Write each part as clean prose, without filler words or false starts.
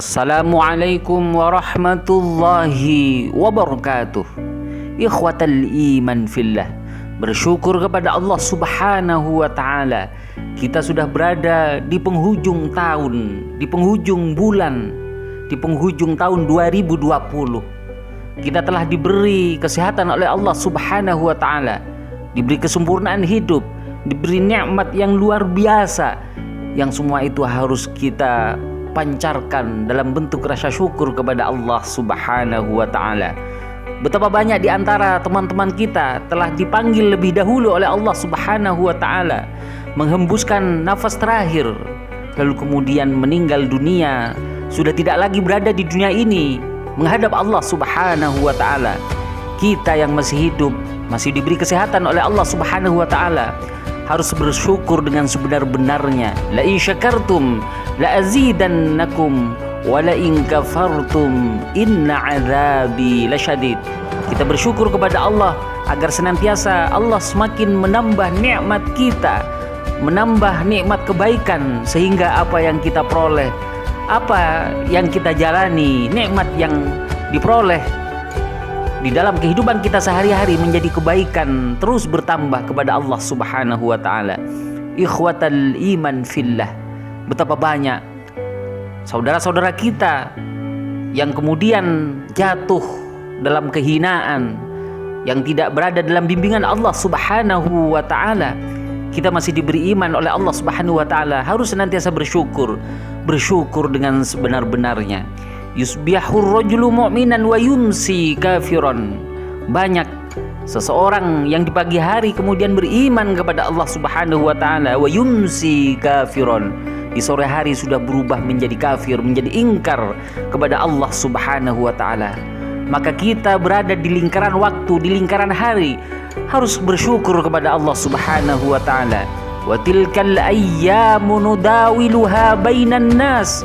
Assalamualaikum warahmatullahi wabarakatuh. Ikhwatal iman fillah, bersyukur kepada Allah subhanahu wa ta'ala. Kita sudah berada di penghujung tahun, di penghujung bulan, di penghujung tahun 2020. Kita telah diberi kesehatan oleh Allah subhanahu wa ta'ala, diberi kesempurnaan hidup, diberi nikmat yang luar biasa, yang semua itu harus kita pancarkan dalam bentuk rasa syukur kepada Allah subhanahu wa ta'ala. Betapa banyak di antara teman-teman kita telah dipanggil lebih dahulu oleh Allah subhanahu wa ta'ala, menghembuskan nafas terakhir, lalu kemudian meninggal dunia, sudah tidak lagi berada di dunia ini, menghadap Allah subhanahu wa ta'ala. Kita yang masih hidup, masih diberi kesehatan oleh Allah subhanahu wa ta'ala, harus bersyukur dengan sebenar-benarnya. La in syakartum la azidannakum wa la in kafartum inna azabi lasyadid. Kita bersyukur kepada Allah agar senantiasa Allah semakin menambah nikmat kita, menambah nikmat kebaikan, sehingga apa yang kita peroleh, apa yang kita jalani, nikmat yang diperoleh di dalam kehidupan kita sehari-hari menjadi kebaikan, terus bertambah kepada Allah subhanahu wa ta'ala. Ikhwatal iman fillah, betapa banyak saudara-saudara kita yang kemudian jatuh dalam kehinaan, yang tidak berada dalam bimbingan Allah subhanahu wa ta'ala. Kita masih diberi iman oleh Allah subhanahu wa ta'ala, harus senantiasa bersyukur, bersyukur dengan sebenar-benarnya. Yusbihur rajulu mu'minan wa yumsi kafiran. Banyak seseorang yang di pagi hari kemudian beriman kepada Allah subhanahu wa ta'ala, wa yumsi kafiran, di sore hari sudah berubah menjadi kafir, menjadi ingkar kepada Allah subhanahu wa ta'ala. Maka kita berada di lingkaran waktu, di lingkaran hari, harus bersyukur kepada Allah subhanahu wa ta'ala. Wa tilkal ayyamu nudawiluha bainan nas.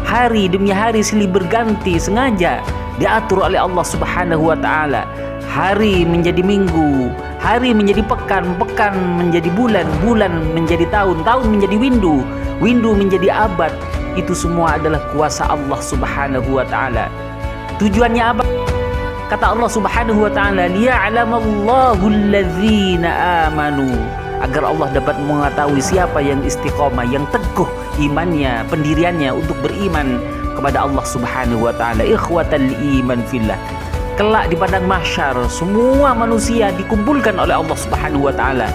Hari demi hari silih berganti, sengaja diatur oleh Allah subhanahu wa ta'ala. Hari menjadi minggu, hari menjadi pekan, pekan menjadi bulan, bulan menjadi tahun, tahun menjadi windu, windu menjadi abad. Itu semua adalah kuasa Allah subhanahu wa ta'ala. Tujuannya apa? Kata Allah subhanahu wa ta'ala, liya'lamallahu allazina amanu, agar Allah dapat mengetahui siapa yang istiqomah, yang teguh imannya, pendiriannya untuk beriman kepada Allah subhanahu wa ta'ala. Ikhwatal iman fillah, kelak di padang mahsyar semua manusia dikumpulkan oleh Allah subhanahu wa ta'ala,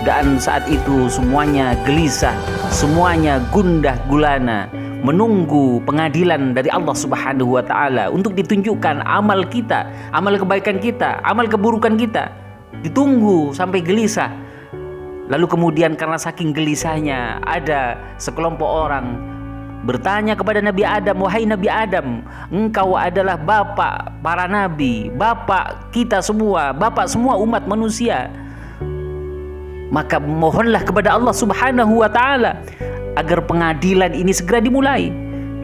dan saat itu semuanya gelisah, semuanya gundah gulana, menunggu pengadilan dari Allah subhanahu wa ta'ala untuk ditunjukkan amal kita, amal kebaikan kita, amal keburukan kita. Ditunggu sampai gelisah. Lalu kemudian karena saking gelisahnya, ada sekelompok orang bertanya kepada Nabi Adam, wahai Nabi Adam, engkau adalah bapak para nabi, bapak kita semua, bapak semua umat manusia. Maka mohonlah kepada Allah subhanahu wa ta'ala agar pengadilan ini segera dimulai.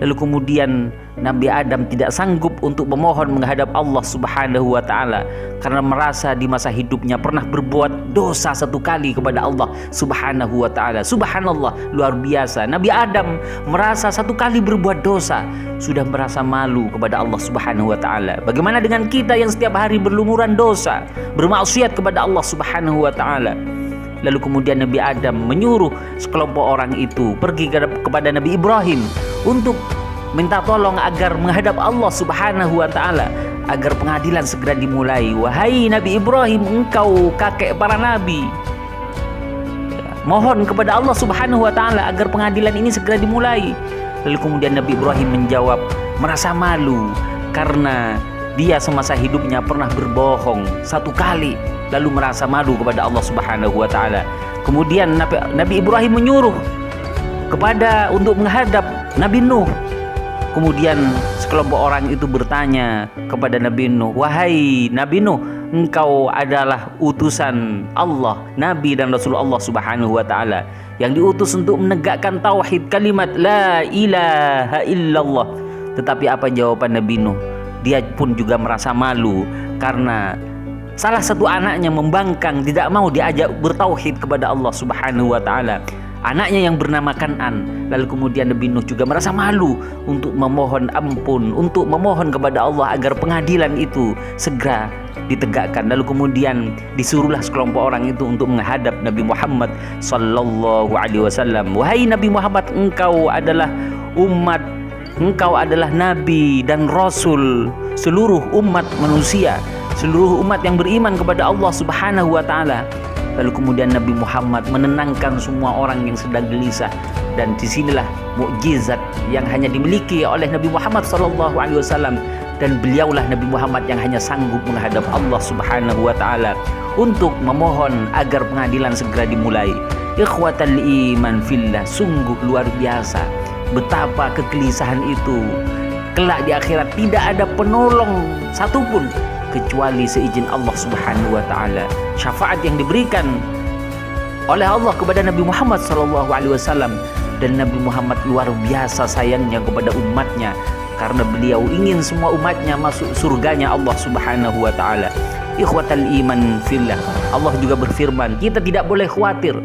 Lalu kemudian Nabi Adam tidak sanggup untuk memohon menghadap Allah subhanahu wa ta'ala, karena merasa di masa hidupnya pernah berbuat dosa satu kali kepada Allah subhanahu wa ta'ala. Subhanallah, luar biasa. Nabi Adam merasa satu kali berbuat dosa, sudah merasa malu kepada Allah subhanahu wa ta'ala. Bagaimana dengan kita yang setiap hari berlumuran dosa, bermaksiat kepada Allah subhanahu wa ta'ala? Lalu kemudian Nabi Adam menyuruh sekelompok orang itu pergi kepada Nabi Ibrahim untuk minta tolong agar menghadap Allah subhanahu wa ta'ala, agar pengadilan segera dimulai. Wahai Nabi Ibrahim, engkau kakek para nabi, mohon kepada Allah subhanahu wa ta'ala agar pengadilan ini segera dimulai. Lalu kemudian Nabi Ibrahim menjawab, merasa malu karena dia semasa hidupnya pernah berbohong satu kali, lalu merasa malu kepada Allah subhanahu wa ta'ala. Kemudian Nabi Ibrahim menyuruh untuk menghadap Nabi Nuh. Kemudian sekelompok orang itu bertanya kepada Nabi Nuh, wahai Nabi Nuh, engkau adalah utusan Allah, Nabi dan Rasul Allah subhanahu wa ta'ala, yang diutus untuk menegakkan tauhid, kalimat la ilaha illallah. Tetapi apa jawaban Nabi Nuh? Dia pun juga merasa malu karena salah satu anaknya membangkang, tidak mau diajak bertauhid kepada Allah subhanahu wa ta'ala. anaknya yang bernama Kan'an. Lalu kemudian Nabi Nuh juga merasa malu untuk memohon ampun, untuk memohon kepada Allah agar pengadilan itu segera ditegakkan. Lalu kemudian disuruhlah sekelompok orang itu untuk menghadap Nabi Muhammad sallallahu alaihi wasallam. Wahai Nabi Muhammad, engkau adalah umat, engkau adalah nabi dan rasul seluruh umat manusia, seluruh umat yang beriman kepada Allah Subhanahu wa taala. Lalu kemudian Nabi Muhammad menenangkan semua orang yang sedang gelisah, dan disinilah mukjizat yang hanya dimiliki oleh Nabi Muhammad sallallahu alaihi wasallam, dan beliaulah Nabi Muhammad yang hanya sanggup menghadap Allah Subhanahu wa taala untuk memohon agar pengadilan segera dimulai. Ikhwatal iman fillah, sungguh luar biasa betapa kegelisahan itu. Kelak di akhirat tidak ada penolong satupun kecuali seizin Allah Subhanahu wa taala. Syafaat yang diberikan oleh Allah kepada Nabi Muhammad sallallahu alaihi wasallam, dan Nabi Muhammad luar biasa sayangnya kepada umatnya karena beliau ingin semua umatnya masuk surganya Allah Subhanahu wa taala. Ikhwatal iman fillah, Allah juga berfirman, kita tidak boleh khawatir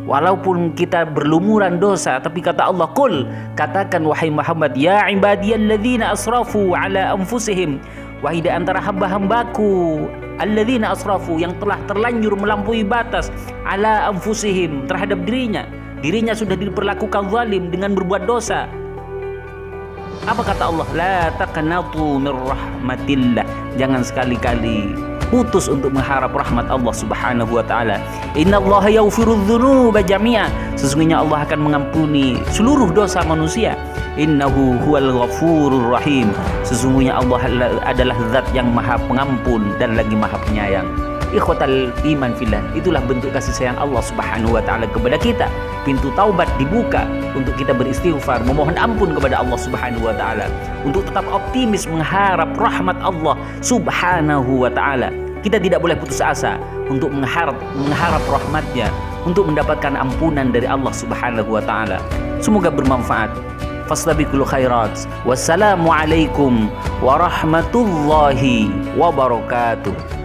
walaupun kita berlumuran dosa, tapi kata Allah, qul, katakan wahai Muhammad, ya ibadiyalladzina asrafu ala anfusihim, wahai di antara hamba-hambaku alladzina asrafu, yang telah terlanjur melampaui batas, ala anfusihim, terhadap dirinya sudah diperlakukan zalim dengan berbuat dosa. Apa kata Allah? La taqnatu mir rahmatillah, jangan sekali-kali putus untuk mengharap rahmat Allah Subhanahu wa taala. Innallaha yaghfirudz dzunuba jami'a, sesungguhnya Allah akan mengampuni seluruh dosa manusia. Innahu huwal ghafurur rahim, sesungguhnya Allah adalah zat yang maha pengampun dan lagi maha penyayang. Ikhwatal iman fillah, itulah bentuk kasih sayang Allah Subhanahu wa taala kepada kita. Pintu taubat dibuka untuk kita beristighfar, memohon ampun kepada Allah Subhanahu wa taala, untuk tetap optimis mengharap rahmat Allah Subhanahu wa taala. Kita tidak boleh putus asa untuk mengharap rahmatnya, untuk mendapatkan ampunan dari Allah Subhanahu wa taala. Semoga bermanfaat. Fastabiqul khairat. Wassalamualaikum warahmatullahi wabarakatuh.